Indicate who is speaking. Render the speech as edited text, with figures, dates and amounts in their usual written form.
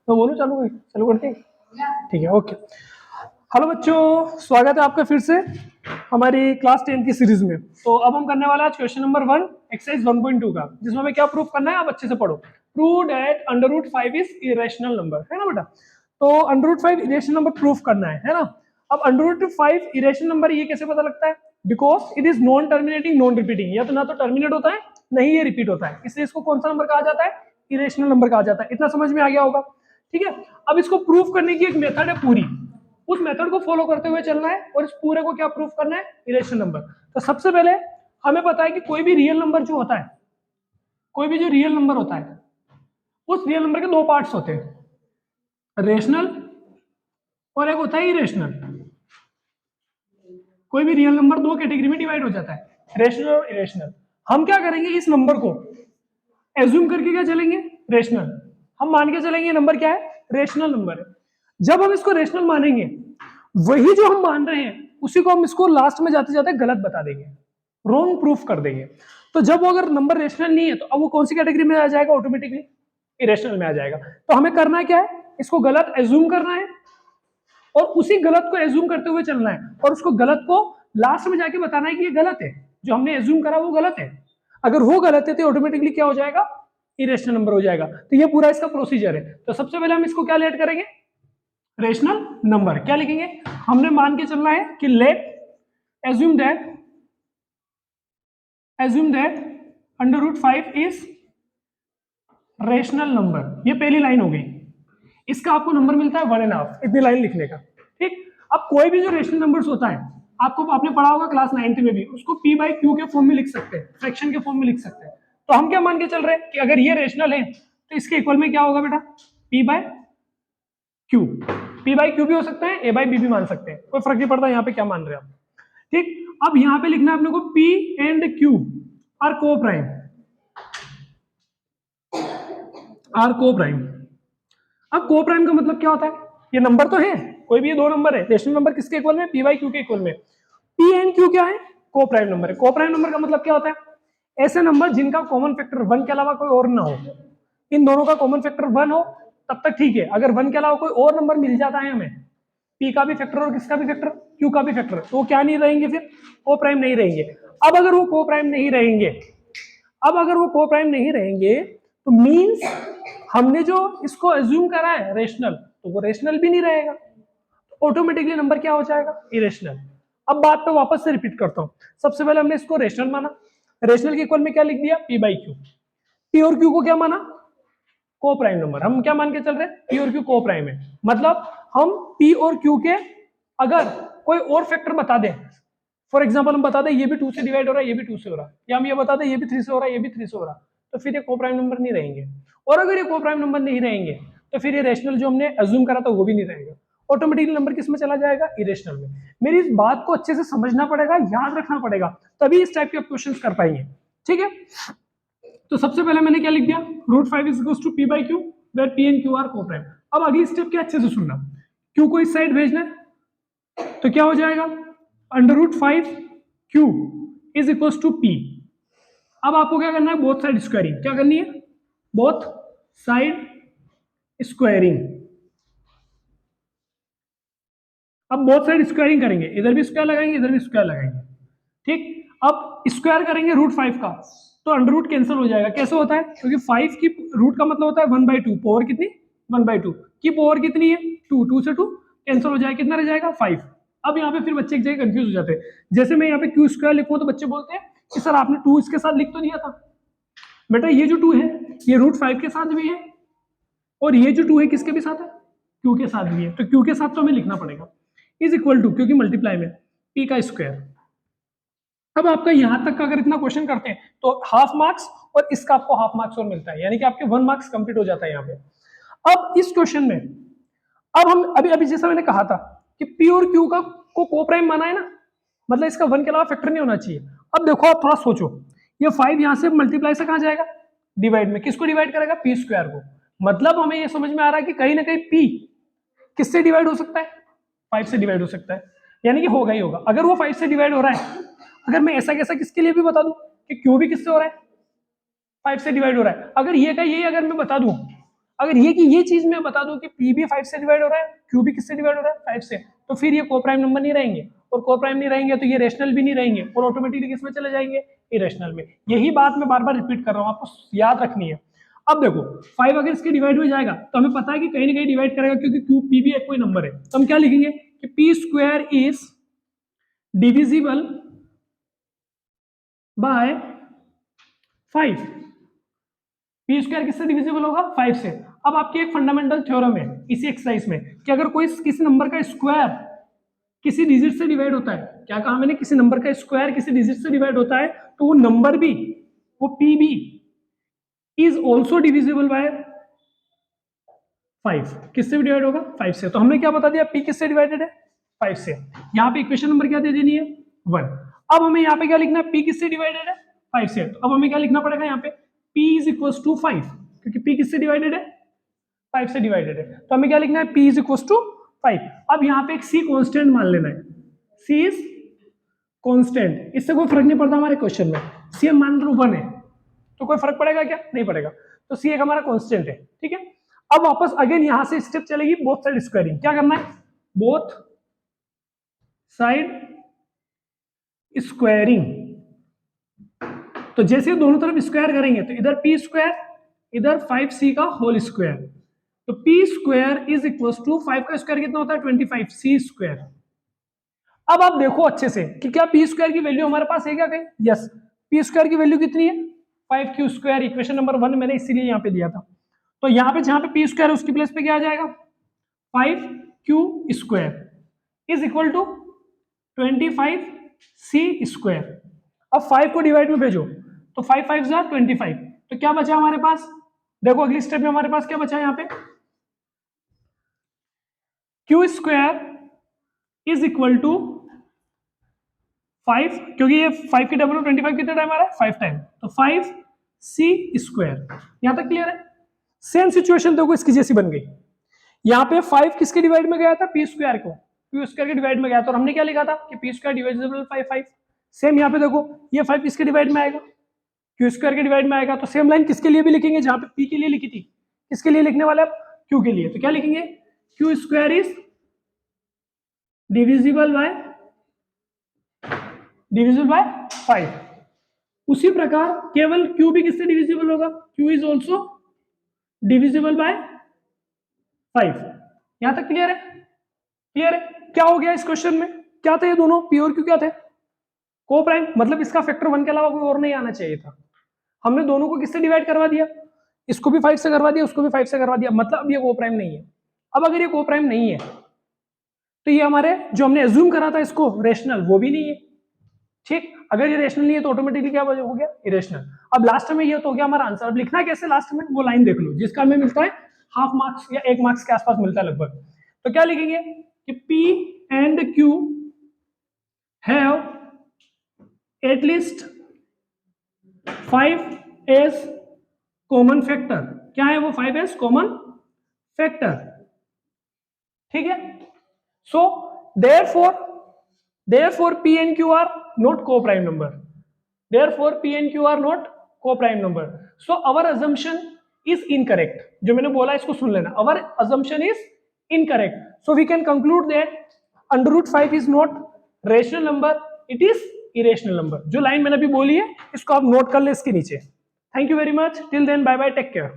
Speaker 1: मैं बोलूँ चालू चालू करते हैं? ठीक है, ओके। हेलो बच्चों, स्वागत है आपका फिर से हमारी क्लास 10 की सीरीज में। तो अब हम करने वाला है क्वेश्चन नंबर 1 एक्सरसाइज 1.2 का, जिसमें हमें क्या प्रूफ करना है, आप अच्छे से पढ़ो। Prove that under root 5 is irrational number, है ना बेटा। तो under root 5 irrational number proof करना है ना। अब अंडर रूट 5 इरेशनल नंबर ये कैसे पता लगता है? Because it is non terminating non repeating, या तो ना तो टर्मिनेट होता है नहीं ये रिपीट होता है, इसलिए इसको कौन सा नंबर कहा जाता है? इरेशनल नंबर कहा जाता है। इतना समझ में आ गया होगा, ठीक है। अब इसको प्रूफ करने की एक मेथड है पूरी, उस मेथड को फॉलो करते हुए चलना है और इस पूरे को क्या प्रूफ करना है? Irrational number. तो सबसे पहले हमें पता है कि कोई भी रियल नंबर जो होता है, कोई भी जो रियल नंबर होता है, उस रियल नंबर के दो पार्ट्स होते हैं, रेशनल और एक होता है इरेशनल। कोई भी रियल नंबर दो कैटेगरी में डिवाइड हो जाता है, रेशनल और इरेशनल। हम क्या करेंगे, इस नंबर को एज्यूम करके क्या चलेंगे? रेशनल। हम मान के चलेंगे नंबर क्या है? रेशनल नंबर है। जब हम इसको रेशनल मानेंगे, वही जो हम मान रहे हैं उसी को हम इसको लास्ट में जाते जाते गलत बता देंगे, रॉन्ग प्रूफ कर देंगे। तो जब वो अगर नंबर रेशनल नहीं है तो अब वो कौन सी कैटेगरी में आ जाएगा? ऑटोमेटिकली इरेशनल में आ जाएगा। तो हमें करना क्या है? इसको गलत एज्यूम करना है और उसी गलत को एज्यूम करते हुए चलना है, और उसको गलत को लास्ट में जाके बताना है कि ये गलत है, जो हमने एज्यूम करा वो गलत है। अगर वो गलत है तो ऑटोमेटिकली क्या हो जाएगा? इरेशनल नंबर हो जाएगा। तो ये पूरा इसका प्रोसीजर है। तो सबसे पहले हम इसको क्या लेट करेंगे? Rational number. क्या लिखेंगे? हमने मान के चलना है कि let assume that under root 5 is rational number. ये पहली लाइन हो गई। इसका आपको नंबर मिलता है 1.5, इतनी लाइन लिखने का, ठीक। अब कोई भी जो रेशनल नंबर्स होता है, आपको आपने पढ़ा होगा क्लास 9th में भी, उसको p बाई क्यू के फॉर्म में लिख सकते हैं, फ्रैक्शन के फॉर्म में लिख सकते हैं। तो हम क्या मान के चल रहे हैं कि अगर ये रेशनल है तो इसके इक्वल में क्या होगा बेटा? p by Q. p by Q भी हो सकता है, a बाई b भी मान सकते हैं, कोई फर्क नहीं पड़ता यहाँ पे क्या मान रहे हैं आप, ठीक। अब यहाँ पे लिखना है अपने को p एंड q आर को प्राइम, आर को प्राइम। अब को प्राइम का मतलब क्या होता है? ये नंबर तो है, कोई भी ये दो नंबर है, रेशनल नंबर किसके इक्वल में? पी बाई क्यू के इक्वल में। पी एंड क्यू क्या है? को प्राइम नंबर है। को प्राइम नंबर का मतलब क्या होता है? ऐसे नंबर जिनका कॉमन फैक्टर 1 के अलावा कोई और ना हो। इन दोनों का कॉमन फैक्टर 1 हो तब तक ठीक है, अगर 1 के अलावा कोई और नंबर मिल जाता है हमें, पी का भी फैक्टर और किसका भी फैक्टर, क्यू का भी फैक्टर, तो वो क्या नहीं रहेंगे? फिर को प्राइम नहीं रहेंगे। अब अगर वो को प्राइम नहीं रहेंगे, अब अगर वो को प्राइम नहीं रहेंगे तो मींस हमने जो इसको एज्यूम करा है रेशनल, तो वो रेशनल भी नहीं रहेगा, ऑटोमेटिकली नंबर क्या हो जाएगा? इरेशनल। अब बात पे वापस से रिपीट करता हूं। सबसे पहले हमने इसको रेशनल माना, रेशनल के इक्वल में क्या लिख दिया? P by Q. पी और क्यू को क्या माना? को प्राइम नंबर। हम क्या मान के चल रहे हैं? पी और क्यू को प्राइम है, मतलब हम पी और क्यू के अगर कोई और फैक्टर बता दें, फॉर एग्जाम्पल हम बता दें ये भी 2 से डिवाइड हो रहा है, ये भी 2 से हो रहा है, या हम ये बता दें ये भी 3 से हो रहा है, ये भी 3 से हो रहा है, तो फिर ये को प्राइम नंबर नहीं रहेंगे। और अगर ये को प्राइम नंबर नहीं रहेंगे तो फिर ये रेशनल जो हमने एज्यूम करा था वो भी नहीं रहेगा, ऑटोमेटिकली नंबर किस में चला जाएगा? इरेशनल में। मेरी इस बात को अच्छे से समझना पड़ेगा, याद रखना पड़ेगा, तभी इस टाइप के क्वेश्चन कर पाएंगे, ठीक है। तो सबसे पहले मैंने क्या लिख दिया? Root 5 is equals to P by Q, where P and Q are coprime. अब अगली स्टेप क्या, अच्छे से सुनना। क्यू को इस साइड भेजना है तो क्या हो जाएगा? Under root 5 Q is equals to P. अब आपको क्या करना है? Both side squaring. क्या करनी है? Both side squaring. अब बोथ साइड स्क्वायरिंग करेंगे, इधर भी स्क्वायर लगाएंगे इधर भी स्क्वायर लगाएंगे, ठीक। अब स्क्वायर करेंगे रूट 5 का तो अंडर रूट कैंसिल हो जाएगा। कैसे होता है? क्योंकि 5 की रूट का मतलब होता है 1/2, पावर कितनी? 1/2 की पावर कितनी है? 2, 2 से 2 कैंसिल हो जाएगा, कितना रह जाएगा? 5। अब यहाँ पे फिर बच्चे एक जगह कंफ्यूज हो जाते हैं, जैसे मैं यहाँ पे क्यू स्क्वायर लिखूँ तो बच्चे बोलते हैं कि सर आपने 2 इसके साथ लिख तो दिया था। बेटा ये जो 2 है ये रूट 5 के साथ भी है, और ये जो 2 है किसके भी साथ है? क्यू के साथ भी है, तो क्यू के साथ तो हमें लिखना पड़ेगा इज इक्वल टू, क्योंकि मल्टीप्लाई में पी का स्क्वायर। अब आपका यहां तक का अगर इतना क्वेश्चन करते हैं तो हाफ मार्क्स, और इसका आपको हाफ मार्क्स और मिलता है, यानी कि आपके 1 मार्क्स कंप्लीट हो जाता है यहाँ पे। अब इस क्वेश्चन में अब हम अभी अभी जैसा मैंने कहा था कि पी और क्यू का को प्राइम माना है ना, मतलब इसका 1 के अलावा फैक्टर नहीं होना चाहिए। अब देखो आप थोड़ा सोचो, ये 5 यहां से मल्टीप्लाई से कहां जाएगा? डिवाइड में। किसको डिवाइड करेगा? पी स्क्वायर को। मतलब हमें ये समझ में आ रहा है कि कहीं ना कहीं पी किससे डिवाइड हो सकता है? 5 से डिवाइड हो सकता है, यानी कि होगा ही होगा। अगर वो 5 से डिवाइड हो रहा है, अगर मैं ऐसा कैसा किसके लिए भी बता दूं कि क्यू भी किससे हो रहा है? 5 से डिवाइड हो रहा है, अगर ये का ये अगर मैं बता दूं, अगर ये चीज मैं बता दूं कि पी भी 5 से डिवाइड हो रहा है, क्यू भी किससे डिवाइड हो रहा है 5 से, तो फिर ये कोप्राइम नंबर नहीं रहेंगे, और कोप्राइम नहीं रहेंगे तो ये रेशनल भी नहीं रहेंगे, और ऑटोमेटिकली किसमें चले जाएंगे, इरेशनल में। यही बात मैं बार बार रिपीट कर रहा हूँ, आपको याद रखनी है। अब देखो 5 अगर इसके डिवाइड में जाएगा तो हमें पता है कि कहीं ना कहीं डिवाइड करेगा, क्योंकि क्यू पी भी एक कोई नंबर है, तो हम क्या लिखेंगे कि P square is divisible by 5। P square किससे डिविजिबल होगा 5 से। अब आपकी एक फंडामेंटल थ्योरम है इसी एक्सरसाइज में कि अगर कोई किसी नंबर का स्क्वायर किसी डिजिट से डिवाइड होता है, क्या कहा मैंने, किसी नंबर का स्क्वायर किसी डिजिट से डिवाइड होता है, तो वो नंबर भी, वो पी भी इज ऑल्सो डिविजिबल बाय 5। किससे भी डिवाइड होगा 5 से। तो हमने क्या बता दिया, पी किससे डिवाइडेड है 5 से। यहाँ पे इक्वेशन नंबर क्या दे देनी है 1। अब हमें यहाँ पे क्या लिखना है, पी किससे डिवाइडेड है 5 से। तो अब हमें क्या लिखना पड़ेगा यहाँ पे, p इज इक्वल टू 5, क्योंकि p किससे डिवाइडेड है 5 से डिवाइडेड है। तो हमें क्या लिखना है, p इज इक्वल टू 5। अब यहाँ पे एक c कांस्टेंट मान लेना है, c इज कांस्टेंट, इससे कोई फर्क नहीं पड़ता हमारे क्वेश्चन में। c हम मान लो 1 है, तो कोई फर्क पड़ेगा क्या, नहीं पड़ेगा। तो c एक हमारा कांस्टेंट है, ठीक है। अब वापस अगेन यहां से स्टेप चलेगी बोथ साइड स्क्वायरिंग। क्या करना है, बोथ साइड स्क्वायरिंग। तो जैसे दोनों तरफ स्क्वायर करेंगे तो इधर पी स्क्वायर, इधर 5c का होल स्क्वायर, तो P square is equal to 5 का स्क्वायर कितना होता है 25 c स्क्वायर। अब आप देखो अच्छे से कि क्या पी स्क्वायर की वैल्यू हमारे पास है क्या कहीं, यस। पी स्क्वायर की वैल्यू कितनी है 5q स्क्वायर, इक्वेशन नंबर 1 मैंने इसीलिए यहाँ पे दिया था। तो यहाँ पे जहां पे पी स्क्वायर उसकी प्लेस पे क्या आ जाएगा 5q square is equal to 25c square. अब 5 को डिवाइड में भेजो तो 5 5 जा 25, तो क्या बचा हमारे पास, देखो अगली स्टेप में हमारे पास क्या बचा यहाँ पे, q square is equal to 5, क्योंकि ये 5 की डबल 25 कितने टाइम आ रहा है 5 टाइम, तो 5c स्क्वायर। यहां तक क्लियर है। सेम सिचुएशन देखो इसकी जैसी बन गई। यहाँ पे 5 किसके डिवाइड में गया था पी स्क्वायर को, पी स्क्वायर के डिवाइड में गया था, और हमने क्या लिखा था कि पी स्क्वायर डिविजिबल 5 5। सेम यहाँ पे देखो ये 5 किसके डिवाइड में आएगा क्यू स्क्वायर के डिवाइड में आएगा, तो सेम लाइन किसके लिए भी लिखेंगे, जहां पे पी के लिए लिखी थी किसके लिए लिखने वाले अब क्यू के लिए, तो क्या लिखेंगे Q square is divisible by 5। उसी प्रकार केवल क्यू भी किससे डिविजिबल होगा, Q is also divisible by 5। यहां तक क्लियर है, क्लियर है। क्या हो गया इस क्वेश्चन में, क्या थे ये दोनों पी और क्यू क्या थे को प्राइम, मतलब इसका फैक्टर 1 के अलावा कोई और नहीं आना चाहिए था। हमने दोनों को किससे डिवाइड करवा दिया, इसको भी 5 से करवा दिया, उसको भी 5 से करवा दिया, मतलब अब ये को प्राइम नहीं है। अब अगर ये को प्राइम नहीं है तो ये हमारे जो हमने एज्यूम करा था इसको रेशनल, वो भी नहीं है, ठीक। अगर ये रेशनल नहीं है तो ऑटोमेटिकली क्या हो गया इरेशनल। अब लास्ट में ये तो हो गया हमारा आंसर। अब लिखना कैसे लास्ट में, वो लाइन देख लो जिसका हमें मिलता है हाफ मार्क्स या 1 मार्क्स के आसपास मिलता है लगभग। तो क्या लिखेंगे कि P and Q have at least 5 as common factor. क्या है वो 5 एज कॉमन फैक्टर, ठीक है। सो therefore P and Q are not co-prime number. Therefore P and Q are not co-prime number. So our assumption is incorrect. जो मैंने बोला इसको सुन लेना, our assumption is incorrect. So we can conclude that under root 5 is not rational number, it is irrational number. जो line मैंने अभी बोली है इसको आप नोट कर ले इसके नीचे। Thank you very much. Till then, bye bye, take care.